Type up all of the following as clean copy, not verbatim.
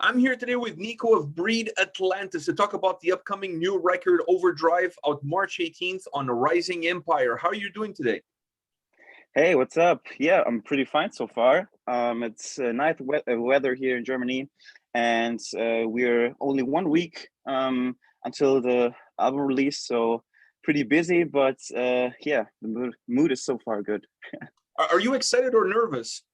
I'm here today with Nico of Breed Atlantis to talk about the upcoming new record Overdrive out March 18th on Rising Empire. How are you doing today? Hey, what's up? Yeah, I'm pretty fine so far. It's nice weather here in Germany, and we're only 1 week until the album release, so pretty busy. But yeah, the mood is so far good. Are you excited or nervous?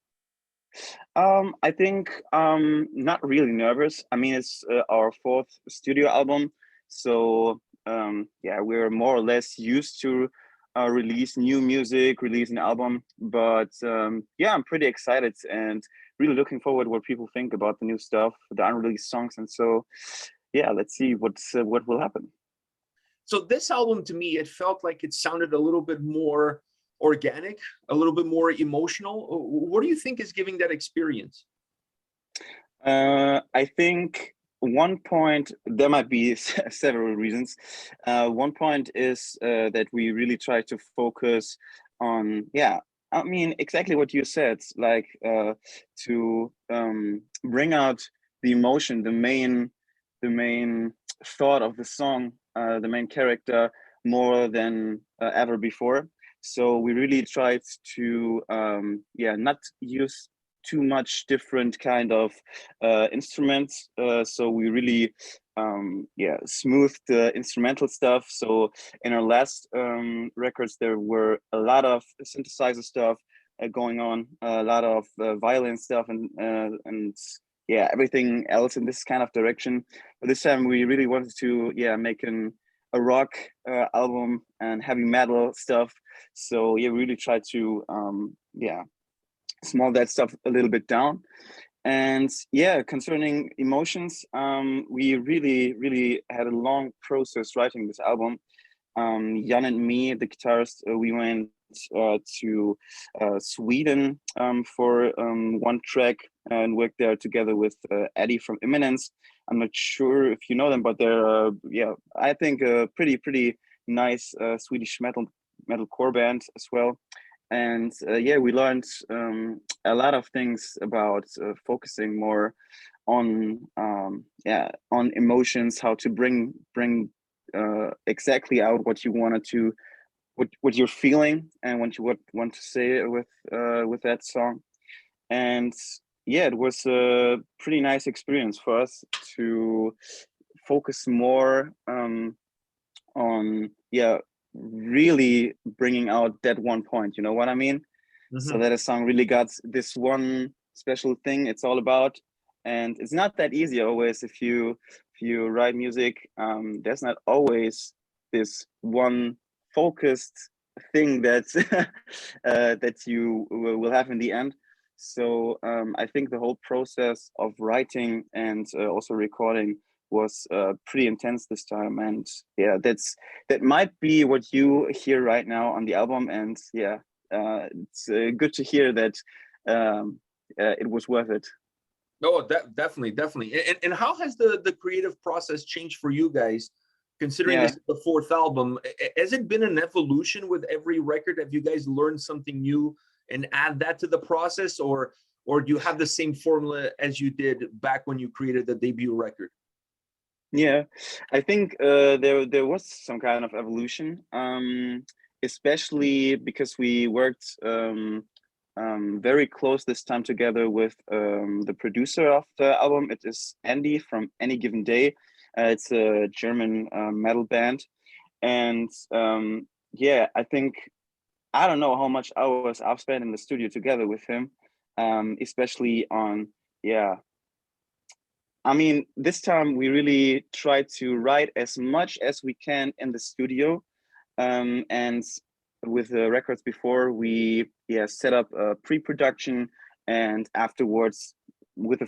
I think not really nervous. I mean, it's our fourth studio album, so yeah, we're more or less used to release new music, release an album. But yeah, I'm pretty excited and really looking forward to what people think about the new stuff, the unreleased songs, and so yeah, let's see what will happen. So this album, to me, it felt like it sounded a little bit more organic, a little bit more emotional. What do you think is giving that experience? I think one point, there might be several reasons. One point is that we really try to focus on, yeah, I mean, exactly what you said, like to bring out the emotion, the main thought of the song, the main character more than ever before. So we really tried to, yeah, not use too much different kind of instruments. So we really, yeah, smoothed the instrumental stuff. So in our last records, there were a lot of synthesizer stuff going on, a lot of violin stuff, and yeah, everything else in this kind of direction. But this time we really wanted to, yeah, make a rock album and heavy metal stuff. So yeah, we really tried to, yeah, small that stuff a little bit down. And yeah, concerning emotions, we really had a long process writing this album. Jan and me, the guitarist, we went to Sweden for one track and worked there together with Eddie from Imminence. I'm not sure if you know them, but they're yeah, I think a pretty nice Swedish metalcore band as well. And yeah, we learned a lot of things about focusing more on yeah, on emotions, how to bring exactly out what you wanted to, what you're feeling and what you want to say with that song. And yeah, it was a pretty nice experience for us to focus more on, yeah, really bringing out that one point, you know what I mean? So that a song really got this one special thing it's all about. And it's not that easy always. If you write music, there's not always this one focused thing that that you will have in the end. So I think the whole process of writing and also recording was pretty intense this time. And yeah, that might be what you hear right now on the album. And yeah, it's good to hear that it was worth it. No, definitely. And how has the creative process changed for you guys, considering Yeah. this is the fourth album? Has it been an evolution with every record? Have you guys learned something new and add that to the process, or do you have the same formula as you did back when you created the debut record? Yeah, I think there was some kind of evolution, especially because we worked very close this time together with the producer of the album. It is Andy from Any Given Day. It's a German metal band, and yeah, I think I don't know how much hours I've spent in the studio together with him, especially on, yeah, I mean, this time we really try to write as much as we can in the studio. And with the records before, we, yeah, set up a pre-production, and afterwards, with a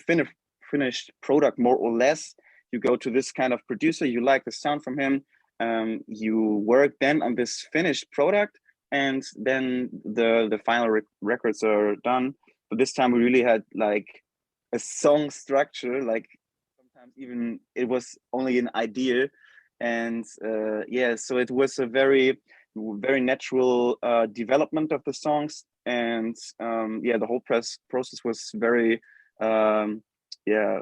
finished product, more or less, you go to this kind of producer, you like the sound from him, you work then on this finished product, and then the final records are done. But this time we really had like a song structure, like sometimes even it was only an idea. And yeah, so it was a very natural development of the songs. And yeah, the whole process was very yeah,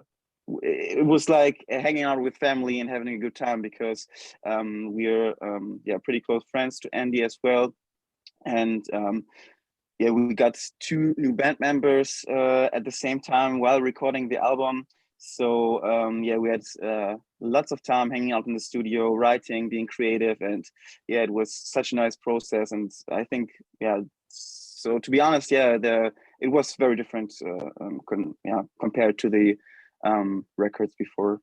it was like hanging out with family and having a good time, because we're pretty close friends to Andy as well. And we got 2 new band members at the same time while recording the album. So we had lots of time hanging out in the studio, writing, being creative, and it was such a nice process. And I think so to be honest, it was very different compared to the records before.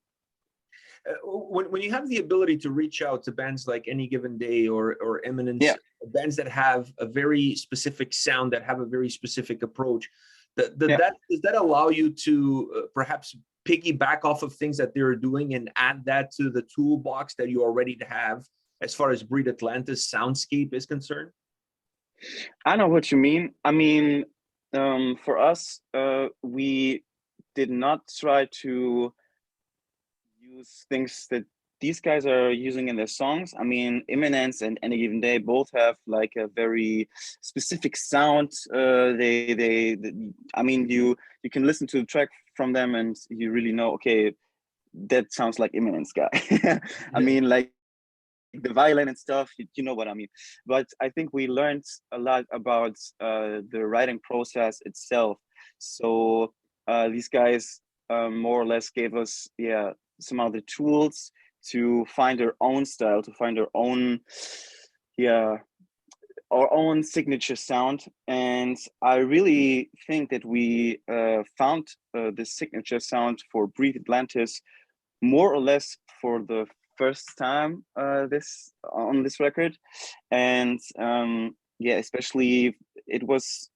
When you have the ability to reach out to bands like Any Given Day or Eminence, bands that have a very specific sound, that have a very specific approach, does that allow you to perhaps piggyback off of things that they're doing and add that to the toolbox that you already have as far as Breed Atlantis soundscape is concerned? I know what you mean. I mean, for us, we did not try to use things that these guys are using in their songs. I mean, Imminence and Any Given Day both have like a very specific sound. I mean, you can listen to the track from them and you really know, okay, that sounds like Imminence guy. I mean, like the violin and stuff, you know what I mean. But I think we learned a lot about the writing process itself. So these guys more or less gave us some of the tools to find their own style, to find their own our own signature sound. And I really think that we found the signature sound for Breathe Atlantis more or less for the first time on this record. And especially it was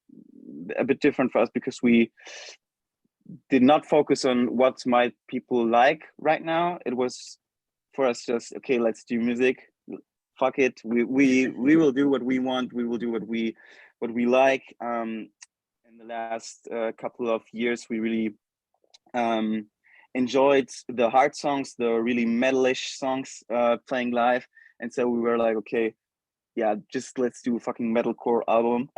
a bit different for us because we did not focus on what might people like right now. It was for us just, okay, let's do music. Fuck it. We will do what we want. We will do what we like. In the last couple of years, we really enjoyed the hard songs, the really metalish songs playing live. And so we were like, okay, just let's do a fucking metalcore album.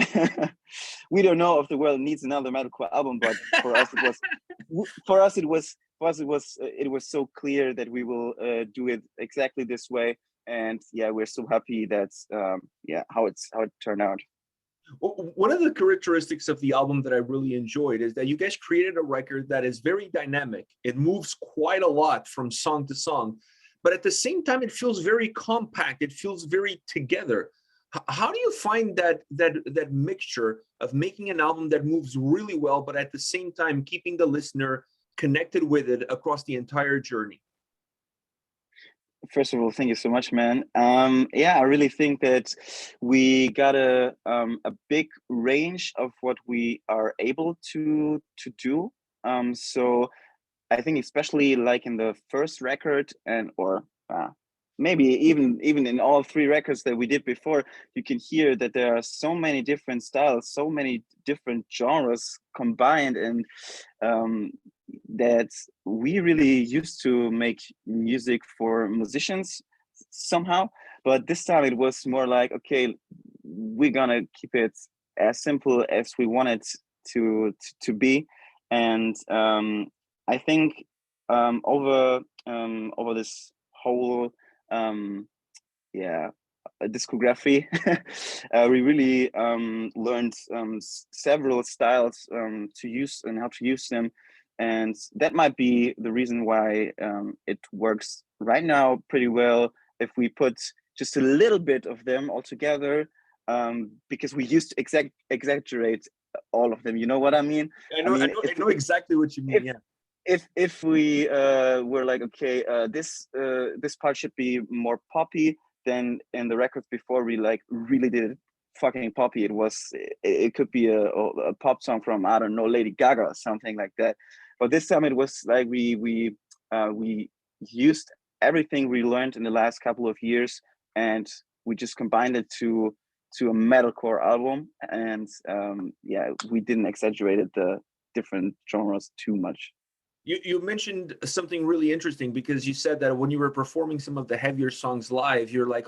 We don't know if the world needs another metalcore album, but for us it was so clear that we will do it exactly this way. And we're so happy that's how it turned out. One of the characteristics of the album that I really enjoyed is that you guys created a record that is very dynamic. It moves quite a lot from song to song, but at the same time, it feels very compact. It feels very together. How do you find that mixture of making an album that moves really well, but at the same time, keeping the listener connected with it across the entire journey? First of all, thank you so much, man. I really think that we got a big range of what we are able to do. So I think especially like in the first record or maybe even in all 3 records that we did before, you can hear that there are so many different styles, so many different genres combined, and that we really used to make music for musicians somehow. But this time it was more like, okay, we're gonna keep it as simple as we want it to be. And I think over this whole discography, we really learned several styles to use and how to use them. And that might be the reason why it works right now pretty well if we put just a little bit of them all together, because we used to exaggerate all of them. You know what I mean? I know exactly what you mean. If we were like, okay, this part should be more poppy, then in the records before we like really did it fucking poppy. It could be a pop song from, I don't know, Lady Gaga or something like that. But this time it was like we used everything we learned in the last couple of years, and we just combined it to a metalcore album. And we didn't exaggerate the different genres too much. You mentioned something really interesting, because you said that when you were performing some of the heavier songs live, you're like,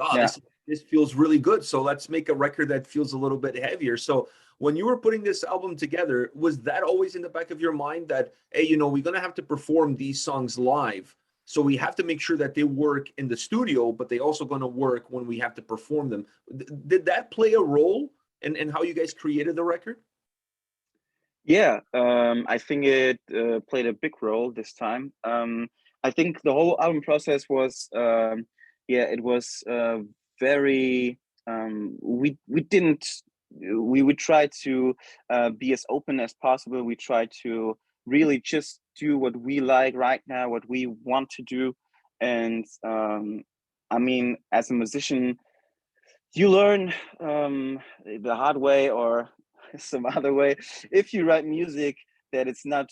this feels really good. So let's make a record that feels a little bit heavier. So when you were putting this album together, was that always in the back of your mind that, hey, you know, we're going to have to perform these songs live. So we have to make sure that they work in the studio, but they also going to work when we have to perform them. Did that play a role in how you guys created the record? Yeah, I think it played a big role this time. I think the whole album process was, yeah, it was very. We didn't. We would try to be as open as possible. We try to really just do what we like right now, what we want to do, and I mean, as a musician, you learn the hard way or some other way. If you write music that it's not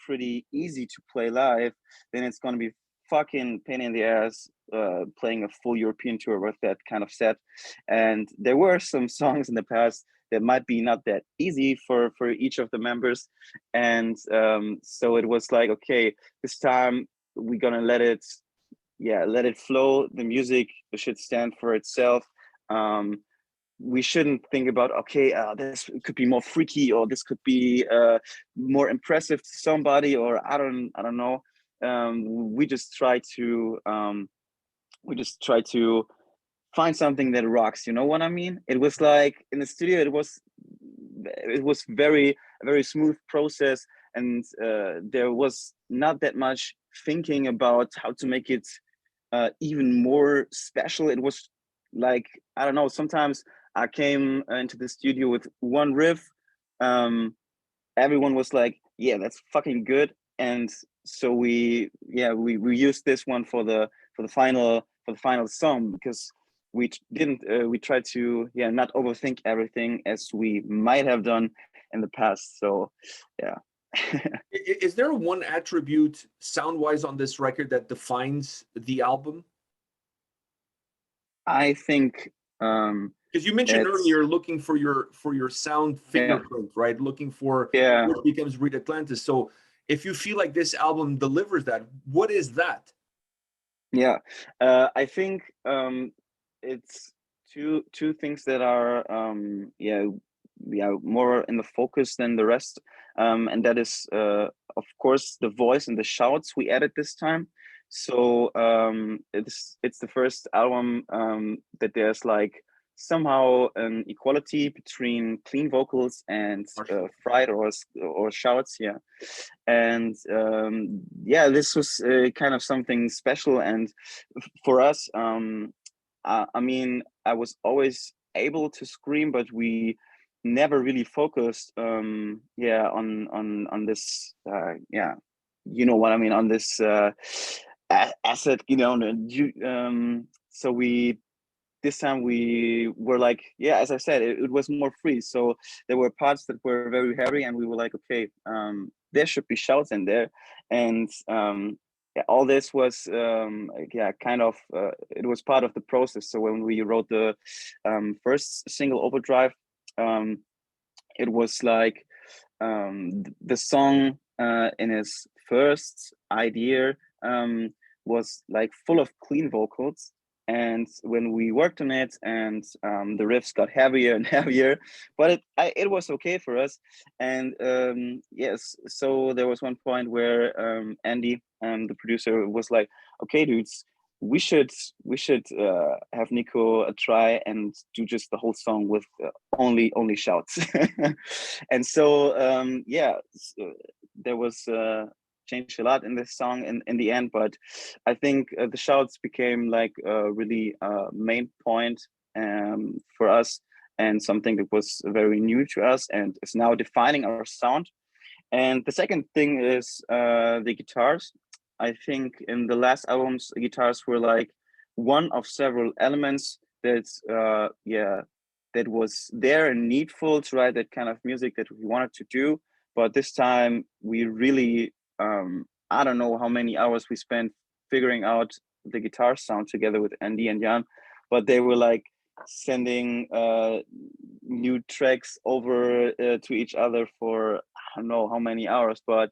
pretty easy to play live, then it's going to be fucking pain in the ass playing a full European tour with that kind of set. And there were some songs in the past that might be not that easy for each of the members, and so it was like, okay, this time we're gonna let it, yeah, let it flow. The music should stand for itself. um, we shouldn't think about, okay, this could be more freaky, or this could be more impressive to somebody, or I don't know. We just try to find something that rocks, you know what I mean? It was like in the studio, it was a very smooth process, and there was not that much thinking about how to make it even more special. It was like, I don't know, sometimes I came into the studio with one riff. Everyone was like, yeah, that's fucking good. And so we used this one for the final song, because we tried to, yeah, not overthink everything as we might have done in the past. So yeah. Is there one attribute sound-wise on this record that defines the album? I think Because you mentioned it's, earlier looking for your sound yeah, fingerprint, right? Looking for yeah, what becomes Read Atlantis. So if you feel like this album delivers that, what is that? yeah. I think it's two things that are yeah, more in the focus than the rest, and that is of course the voice and the shouts we added this time. So it's the first album that there's like somehow an equality between clean vocals and fried or shouts. Yeah. And yeah, this was kind of something special. And for us, I mean, I was always able to scream, but we never really focused, yeah, on this, yeah, you know what I mean, on this asset, you know. So we this time we were like, yeah, as I said, it was more free. So there were parts that were very heavy, and we were like, okay, there should be shouts in there. And yeah, all this was yeah, kind of it was part of the process. So when we wrote the first single, Overdrive, um, it was like the song in its first idea was like full of clean vocals. And when we worked on it, and the riffs got heavier and heavier, but it was okay for us. And yes, so there was one point where Andy, the producer, was like, okay, dudes, we should have Nico try and do just the whole song with only shouts. And so yeah, so there was changed a lot in this song in the end, but I think the shouts became like a really main point for us, and something that was very new to us and is now defining our sound. And the second thing is the guitars. I think in the last albums, guitars were like one of several elements that yeah, that was there and needful to write that kind of music that we wanted to do. But this time we really I don't know how many hours we spent figuring out the guitar sound together with Andy and Jan, but they were like sending new tracks over to each other for I don't know how many hours. But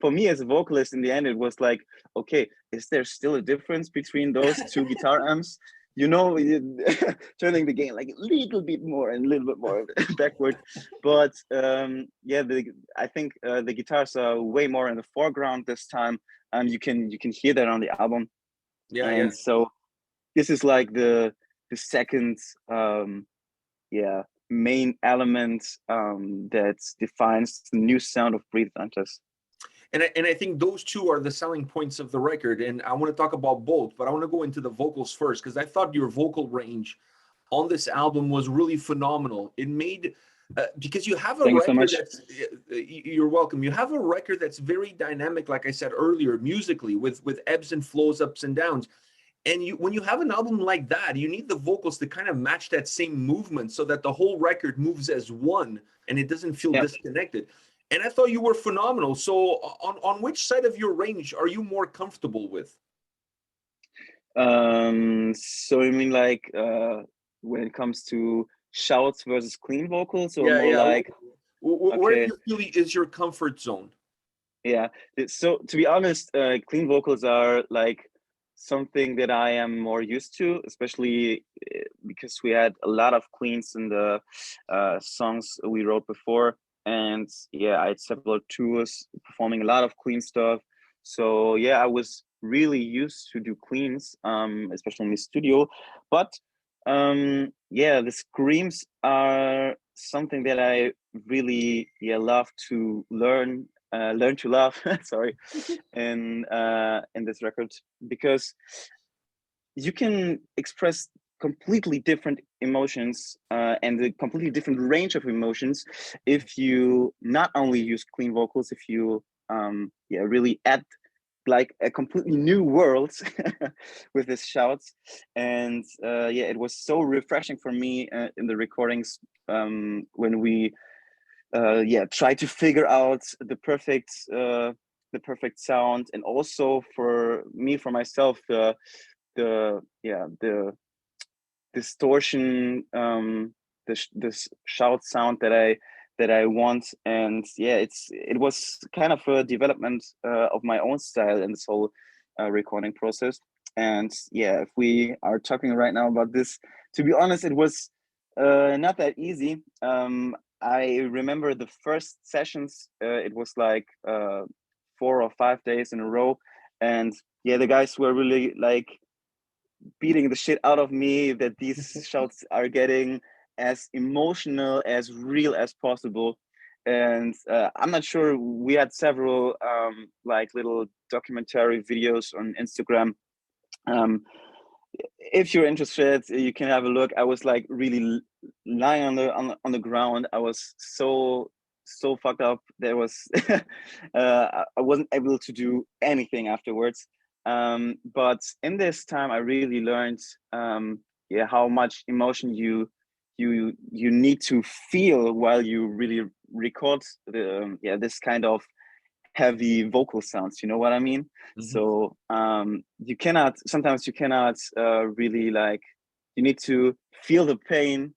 for me as a vocalist, in the end, it was like, okay, is there still a difference between those two guitar amps? you know, turning the game like a little bit more and a little bit more backward. But yeah, I think the guitars are way more in the foreground this time. You can hear that on the album, Yeah, yeah. and so this is like the second yeah main element that defines the new sound of Breathe Atlantis. And I think those two are the selling points of the record. And I want to talk about both, but I want to go into the vocals first because I thought your vocal range on this album was really phenomenal. It made because you have a Thank you so record much. that's you're welcome. You have a record that's very dynamic, like I said earlier, musically with ebbs and flows, ups and downs. And when you have an album like that, you need the vocals to kind of match that same movement so that the whole record moves as one and it doesn't feel Yeah. disconnected. And I thought you were phenomenal. So on which side of your range are you more comfortable with? So you mean like when it comes to shouts versus clean vocals, or Yeah, more yeah. like Where do okay, you feel is your comfort zone? yeah. So to be honest, clean vocals are like something that I am more used to, especially because we had a lot of cleans in the songs we wrote before, and yeah, I had several tours performing a lot of clean stuff. So yeah, I was really used to do cleans, especially in the studio. But yeah, the screams are something that I really love to learn to love. Sorry, in this record, because you can express completely different emotions and a completely different range of emotions if you not only use clean vocals, if you really add like a completely new world with his shouts. And yeah, it was so refreshing for me in the recordings when we try to figure out the perfect sound, and also for me, for myself, the distortion, this shout sound that I want. And yeah, it was kind of a development of my own style in this whole recording process. And yeah, if we are talking right now about this, to be honest, it was not that easy. I remember the first sessions, it was like 4 or 5 days in a row. And yeah, the guys were really like beating the shit out of me that these shouts are getting as emotional, as real as possible. And I'm not sure, we had several like little documentary videos on Instagram. Um, if you're interested, you can have a look. I was like really lying on the ground. I was so fucked up. There was I wasn't able to do anything afterwards. But in this time, I really learned how much emotion you need to feel while you really record this kind of heavy vocal sounds. You know what I mean? Mhm. So sometimes you cannot really like, you need to feel the pain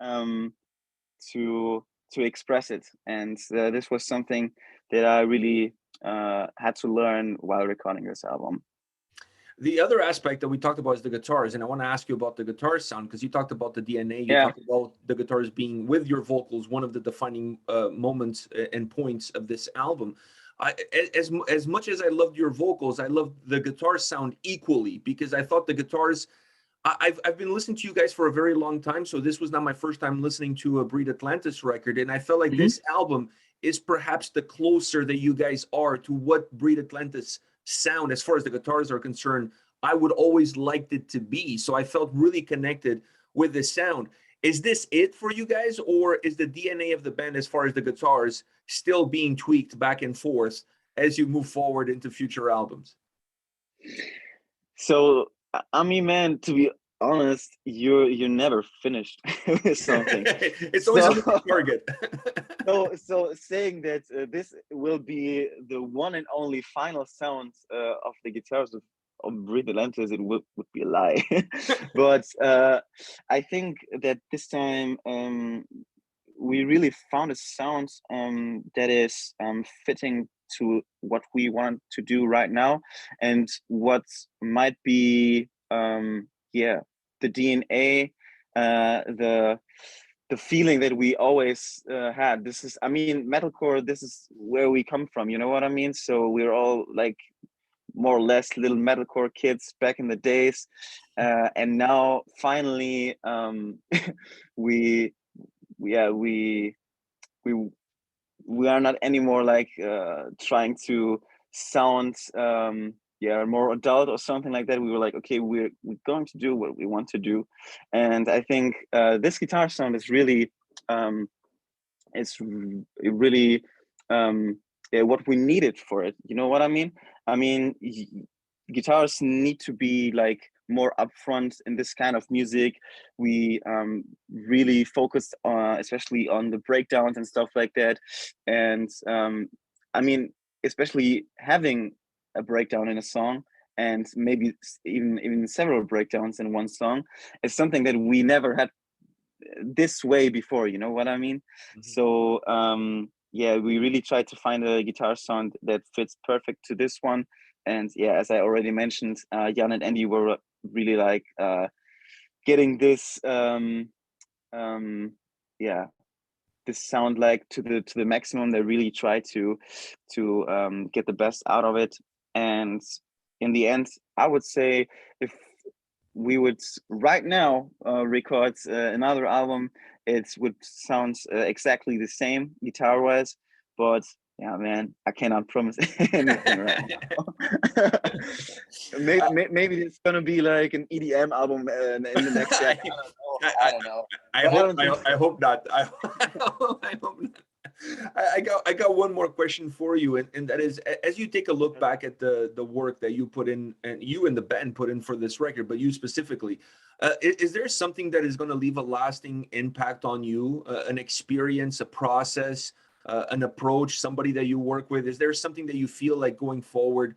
um, to express it. And this was something that I really had to learn while recording this album. The other aspect that we talked about is the guitars, and I want to ask you about the guitar sound because you talked about the DNA. You Yeah. talked about the guitars being with your vocals one of the defining moments and points of this album. As much as I loved your vocals, I loved the guitar sound equally because I thought the guitars. I've been listening to you guys for a very long time, so this was not my first time listening to a Breed Atlantis record, and I felt like Mhm. this album is perhaps the closer that you guys are to what Breed Atlantis sound, as far as the guitars are concerned, I would always liked it to be. So I felt really connected with the sound. Is this it for you guys, or is the DNA of the band, as far as the guitars, still being tweaked back and forth as you move forward into future albums? So I mean, man, to be honest, you're never finished with something. It's always a So moving target. so saying that this will be the one and only final sound of the guitars of Breathe Atlantis, it would be a lie. But I think that this time we really found a sound that is fitting to what we want to do right now, and what might be yeah, the DNA, the feeling that we always had. This is, I mean, metalcore, this is where we come from, you know what I mean? So we're all like more or less little metalcore kids back in the days, and now finally we yeah we we are not anymore like trying to sound yeah, more adult or something like that. We were like, okay, we're going to do what we want to do. And I think this guitar sound is really really yeah, what we needed for it, you know what I mean? I mean, guitars need to be like more upfront in this kind of music. We really focused especially on the breakdowns and stuff like that. And I mean, especially having a breakdown in a song, and maybe even several breakdowns in one song, is something that we never had this way before, you know what I mean? So yeah, we really tried to find a guitar sound that fits perfect to this one. And yeah, as I already mentioned, Jan and Andy were really like getting this yeah, this sound like to the maximum. They really try to get the best out of it. And in the end, I would say, if we would right now record another album, it would sound exactly the same guitar wise. But yeah, man, I cannot promise anything right now. Maybe it's gonna be like an EDM album in the next year. I don't know. I hope not. I hope not. I got one more question for you, and that is, as you take a look back at the work that you put in, and you and the band put in for this record, but you specifically, is there something that is going to leave a lasting impact on you, an experience, a process, an approach, somebody that you work with? Is there something that you feel like going forward,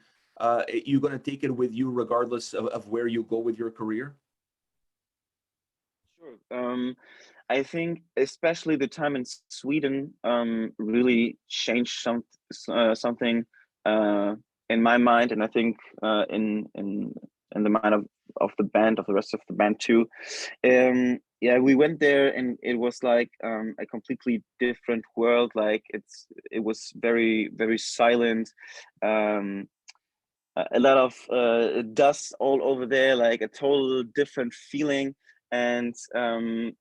you're going to take it with you regardless of where you go with your career? Sure. I think especially the time in Sweden really changed something in my mind, and I think in the mind of the band, of the rest of the band too. Yeah, we went there and it was like a completely different world. Like it was very, very silent. A lot of dust all over there, like a total different feeling. And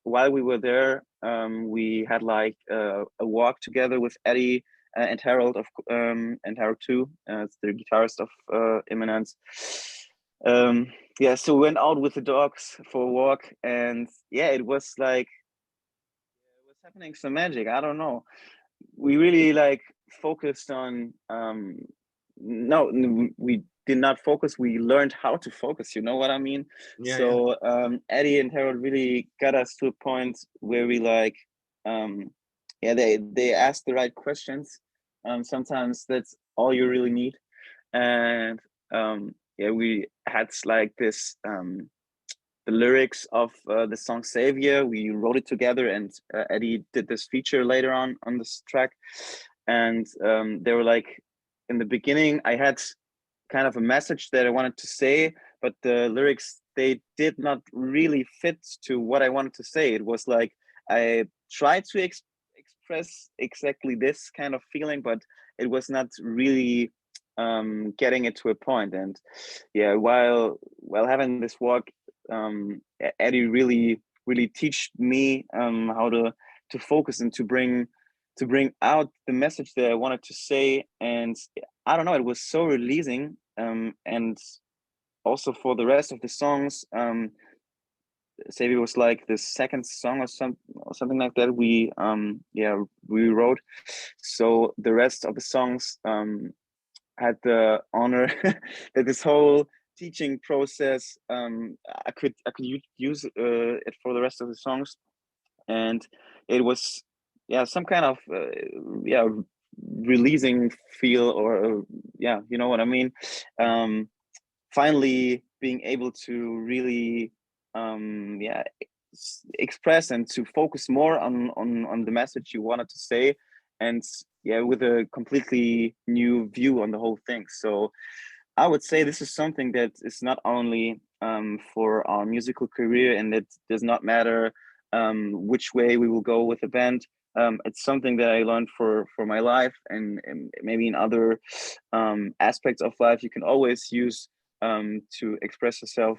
while we were there, we had like a walk together with Eddie and Harold and Harold too. It's the guitarist of Imminence. Yeah, so we went out with the dogs for a walk, and yeah, it was like it was happening some magic. I don't know. We really like focused on no, we did not focus, we learned how to focus, you know what I mean? Yeah, yeah. So Eddie and Harold really got us to a point where we like yeah, they asked the right questions. Sometimes that's all you really need. And yeah, we had like this the lyrics of the song Savior. We wrote it together, and Eddie did this feature later on this track. And they were like, in the beginning, I had kind of a message that I wanted to say, but the lyrics, they did not really fit to what I wanted to say. It was like I tried to express exactly this kind of feeling, but it was not really getting it to a point. And yeah, while having this walk, Eddie really teach me how to focus and to bring out the message that I wanted to say. And I don't know, it was so releasing. And also for the rest of the songs, Savior was like the second song or something like that we wrote. So the rest of the songs had the honor that this whole teaching process, I could use it for the rest of the songs. And it was some kind of releasing feel, or yeah, you know what I mean. Finally being able to really express and to focus more on the message you wanted to say, and yeah, with a completely new view on the whole thing. So I would say this is something that is not only for our musical career, and it does not matter which way we will go with the band. It's something that I learned for my life, and maybe in other aspects of life you can always use to express yourself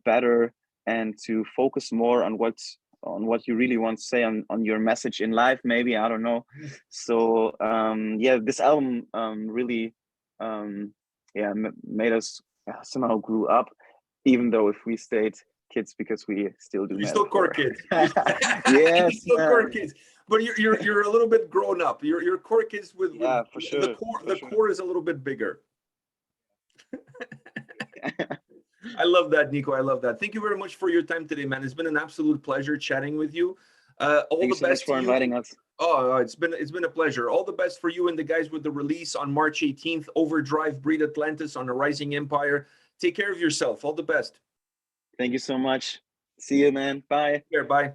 better, and to focus more on what you really want to say, on your message in life, maybe, I don't know. So yeah, this album really made us somehow grew up, even though if we stayed kids, because we still do You're metal still core kids. Yes, You're still core kids, but you're a little bit grown up. You're core kids with for sure. The core is a little bit bigger. I love that, Nico. I love that. Thank you very much for your time today, man. It's been an absolute pleasure chatting with you. All Thank you the so best much for to you. inviting us. Oh, it's been a pleasure. All the best for you and the guys with the release on March 18th. Overdrive, Breed Atlantis on a Rising Empire. Take care of yourself. All the best. Thank you so much. See you, man. Bye. Take care. Bye.